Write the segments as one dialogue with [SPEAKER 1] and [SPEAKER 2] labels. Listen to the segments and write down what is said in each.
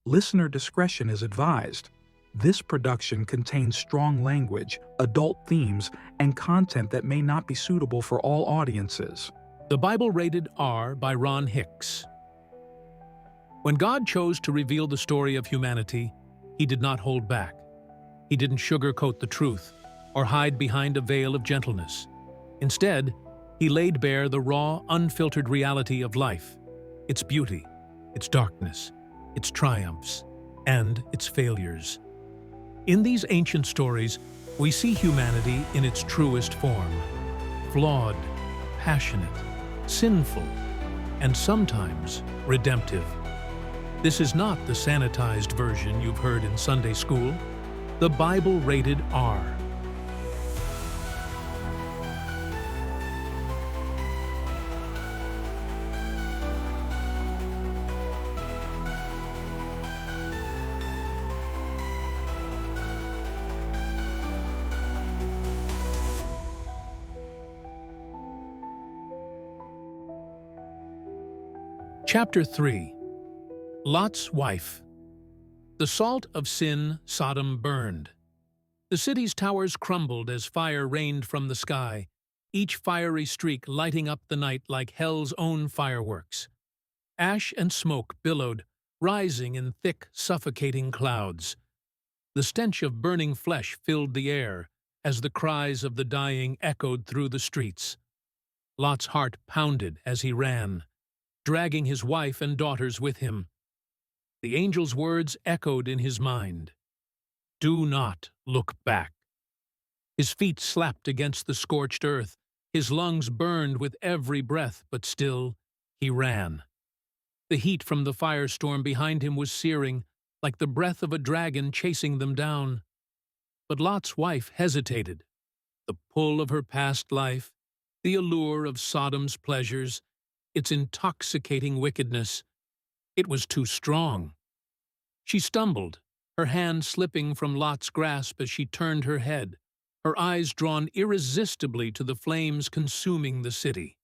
[SPEAKER 1] Listener discretion is advised. This production contains strong language, adult themes, and content that may not be suitable for all audiences.
[SPEAKER 2] The Bible rated R by Ron Hicks. When God chose to reveal the story of humanity, He did not hold back. He didn't sugarcoat the truth or hide behind a veil of gentleness. Instead, He laid bare the raw, unfiltered reality of life, its beauty, its darkness, its triumphs, and its failures. In these ancient stories, we see humanity in its truest form: flawed, passionate, sinful, and sometimes redemptive. This is not the sanitized version you've heard in Sunday school. The Bible rated R. Chapter 3. Lot's Wife. The salt of sin, Sodom burned. The city's towers crumbled as fire rained from the sky, each fiery streak lighting up the night like hell's own fireworks. Ash and smoke billowed, rising in thick, suffocating clouds. The stench of burning flesh filled the air as the cries of the dying echoed through the streets. Lot's heart pounded as he ran, dragging his wife and daughters with him. The angel's words echoed in his mind. Do not look back. His feet slapped against the scorched earth. His lungs burned with every breath, but still he ran. The heat from the firestorm behind him was searing, like the breath of a dragon chasing them down. But Lot's wife hesitated. The pull of her past life, the allure of Sodom's pleasures, its intoxicating wickedness, it was too strong. She stumbled, her hand slipping from Lot's grasp as she turned her head, her eyes drawn irresistibly to the flames consuming the city.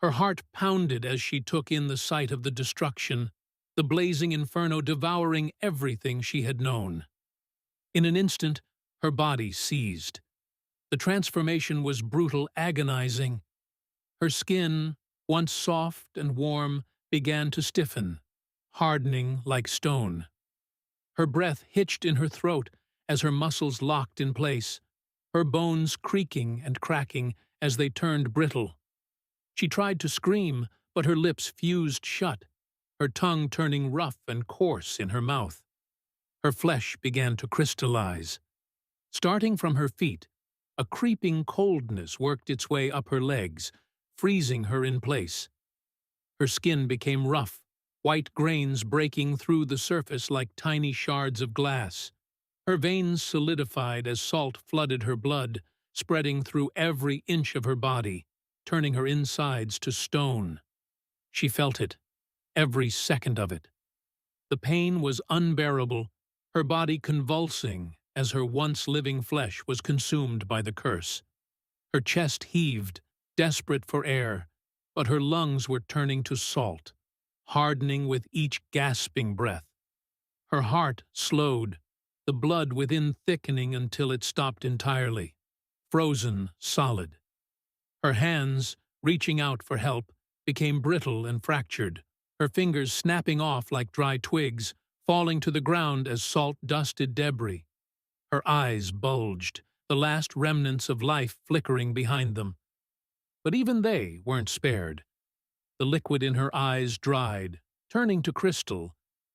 [SPEAKER 2] Her heart pounded as she took in the sight of the destruction, the blazing inferno devouring everything she had known. In an instant, her body seized. The transformation was brutal, agonizing. Her skin, once soft and warm, began to stiffen, hardening like stone. Her breath hitched in her throat as her muscles locked in place, her bones creaking and cracking as they turned brittle. She tried to scream, but her lips fused shut, her tongue turning rough and coarse in her mouth. Her flesh began to crystallize. Starting from her feet, a creeping coldness worked its way up her legs, freezing her in place. Her skin became rough, white grains breaking through the surface like tiny shards of glass. Her veins solidified as salt flooded her blood, spreading through every inch of her body, turning her insides to stone. She felt it, every second of it. The pain was unbearable, her body convulsing as her once living flesh was consumed by the curse. Her chest heaved, desperate for air, but her lungs were turning to salt, hardening with each gasping breath. Her heart slowed, the blood within thickening until it stopped entirely, frozen solid. Her hands, reaching out for help, became brittle and fractured, her fingers snapping off like dry twigs, falling to the ground as salt-dusted debris. Her eyes bulged, the last remnants of life flickering behind them. But even they weren't spared. The liquid in her eyes dried, turning to crystal,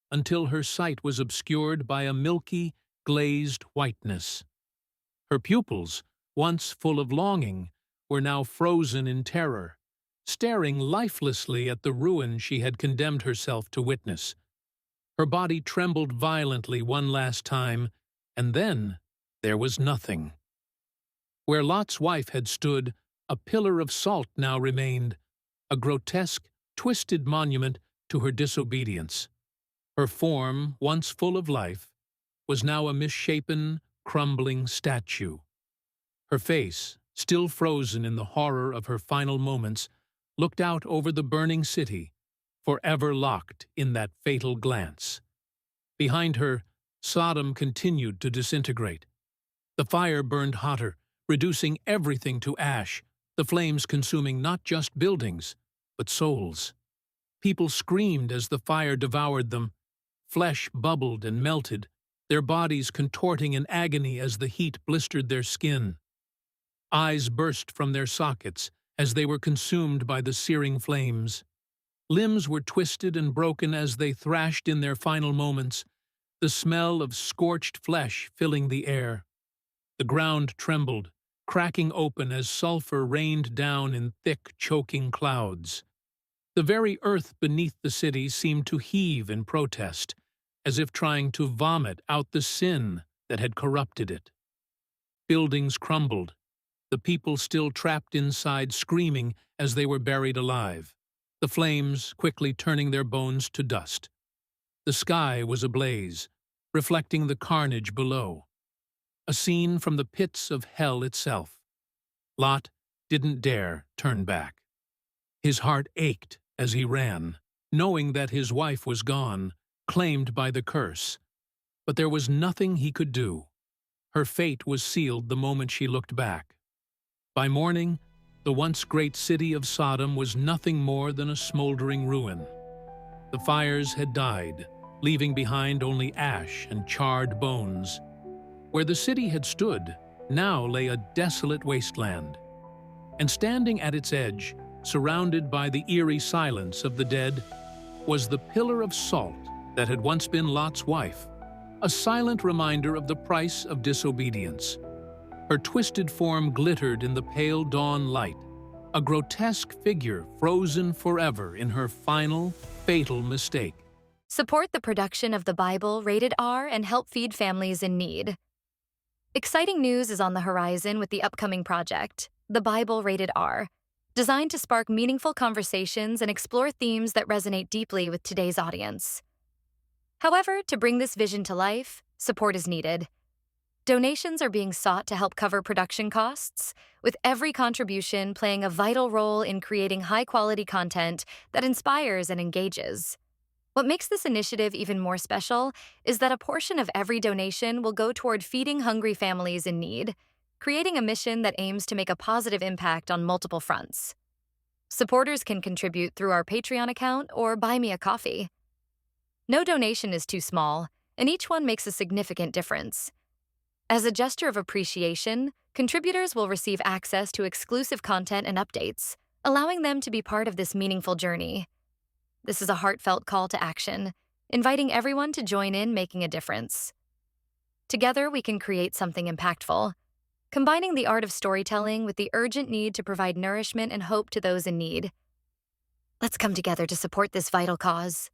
[SPEAKER 2] until her sight was obscured by a milky, glazed whiteness. Her pupils, once full of longing, were now frozen in terror, staring lifelessly at the ruin she had condemned herself to witness. Her body trembled violently one last time, and then there was nothing. Where Lot's wife had stood, a pillar of salt now remained, a grotesque, twisted monument to her disobedience. Her form, once full of life, was now a misshapen, crumbling statue. Her face, still frozen in the horror of her final moments, looked out over the burning city, forever locked in that fatal glance. Behind her, Sodom continued to disintegrate. The fire burned hotter, reducing everything to ash, the flames consuming not just buildings, but souls. People screamed as the fire devoured them. Flesh bubbled and melted, their bodies contorting in agony as the heat blistered their skin. Eyes burst from their sockets as they were consumed by the searing flames. Limbs were twisted and broken as they thrashed in their final moments, the smell of scorched flesh filling the air. The ground trembled, cracking open as sulfur rained down in thick, choking clouds. The very earth beneath the city seemed to heave in protest, as if trying to vomit out the sin that had corrupted it. Buildings crumbled, the people still trapped inside screaming as they were buried alive, the flames quickly turning their bones to dust. The sky was ablaze, reflecting the carnage below. A scene from the pits of hell itself. Lot didn't dare turn back. His heart ached as he ran, knowing that his wife was gone, claimed by the curse. But there was nothing he could do. Her fate was sealed the moment she looked back. By morning, the once great city of Sodom was nothing more than a smoldering ruin. The fires had died, leaving behind only ash and charred bones. Where the city had stood, now lay a desolate wasteland. And standing at its edge, surrounded by the eerie silence of the dead, was the pillar of salt that had once been Lot's wife, a silent reminder of the price of disobedience. Her twisted form glittered in the pale dawn light, a grotesque figure frozen forever in her final, fatal mistake.
[SPEAKER 3] Support the production of the Bible rated R and help feed families in need. Exciting news is on the horizon with the upcoming project, the Bible rated R, designed to spark meaningful conversations and explore themes that resonate deeply with today's audience. However, to bring this vision to life, support is needed. Donations are being sought to help cover production costs, with every contribution playing a vital role in creating high-quality content that inspires and engages. What makes this initiative even more special is that a portion of every donation will go toward feeding hungry families in need, creating a mission that aims to make a positive impact on multiple fronts. Supporters can contribute through our Patreon account or buy me a coffee. No donation is too small, and each one makes a significant difference. As a gesture of appreciation, contributors will receive access to exclusive content and updates, allowing them to be part of this meaningful journey. This is a heartfelt call to action, inviting everyone to join in making a difference. Together, we can create something impactful, combining the art of storytelling with the urgent need to provide nourishment and hope to those in need. Let's come together to support this vital cause.